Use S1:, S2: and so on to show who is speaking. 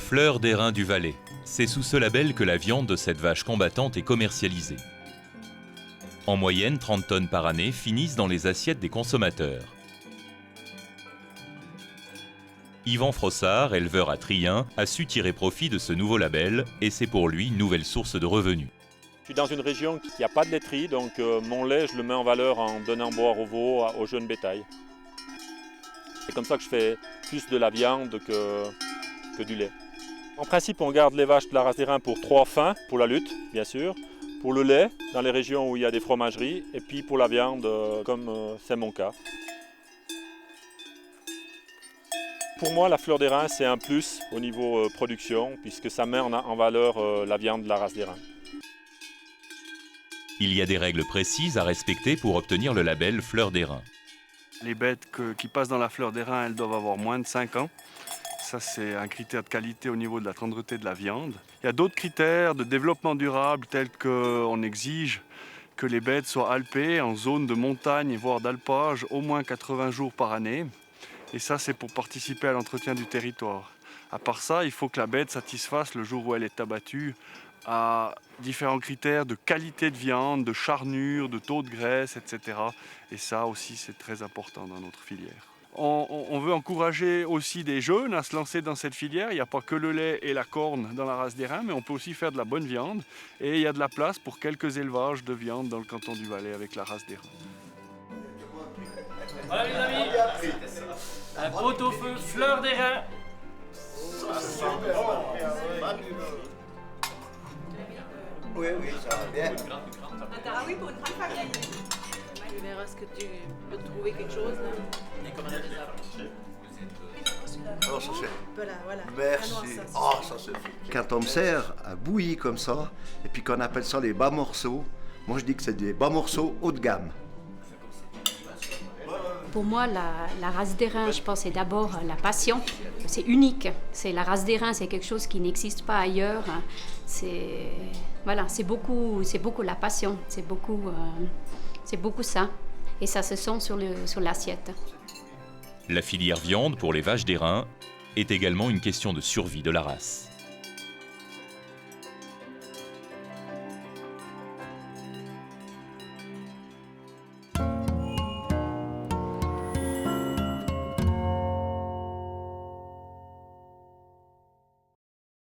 S1: Fleur d'airain du Valais. C'est sous ce label que la viande de cette vache combattante est commercialisée. En moyenne, 30 tonnes par année finissent dans les assiettes des consommateurs. Yvan Frossard, éleveur à Trien, a su tirer profit de ce nouveau label et c'est pour lui une nouvelle source de revenus.
S2: Je suis dans une région qui n'a pas de laiterie, donc mon lait, je le mets en valeur en donnant boire aux veaux, aux jeunes bétail. C'est comme ça que je fais plus de la viande que du lait. En principe, on garde les vaches de la race d'airain pour 3 fins, pour la lutte, bien sûr, pour le lait, dans les régions où il y a des fromageries, et puis pour la viande, comme c'est mon cas. Pour moi, la fleur d'airain, c'est un plus au niveau production, puisque ça met en valeur la viande de la race d'airain.
S1: Il y a des règles précises à respecter pour obtenir le label Fleur d'airain.
S3: Les bêtes qui passent dans la fleur d'airain, elles doivent avoir moins de 5 ans. Ça, c'est un critère de qualité au niveau de la tendreté de la viande. Il y a d'autres critères de développement durable, tels qu'on exige que les bêtes soient alpées en zone de montagne, voire d'alpage, au moins 80 jours par année. Et ça, c'est pour participer à l'entretien du territoire. À part ça, il faut que la bête satisfasse, le jour où elle est abattue, à différents critères de qualité de viande, de charnure, de taux de graisse, etc. Et ça aussi, c'est très important dans notre filière. On veut encourager aussi des jeunes à se lancer dans cette filière. Il n'y a pas que le lait et la corne dans la race d'airain, mais on peut aussi faire de la bonne viande. Et il y a de la place pour quelques élevages de viande dans le canton du Valais avec la race d'airain.
S4: Voilà les amis, un pot-au-feu fleur d'airain.
S5: Oui, ça va bien.
S6: Un taraoui pour une grande famille. Tu verras ce que tu peux trouver quelque chose.
S5: Alors ça c'est...
S6: Voilà.
S5: Merci. Oh, ça c'est... Quand on me sert à bouillie comme ça, et puis qu'on appelle ça les bas morceaux, moi je dis que c'est des bas morceaux haut de gamme.
S7: Pour moi, la race d'airain, je pense, c'est d'abord la passion. C'est unique. C'est la race d'airain, c'est quelque chose qui n'existe pas ailleurs. C'est beaucoup la passion. C'est beaucoup ça. Et ça se sent sur l'assiette.
S1: La filière viande pour les vaches d'airain est également une question de survie de la race.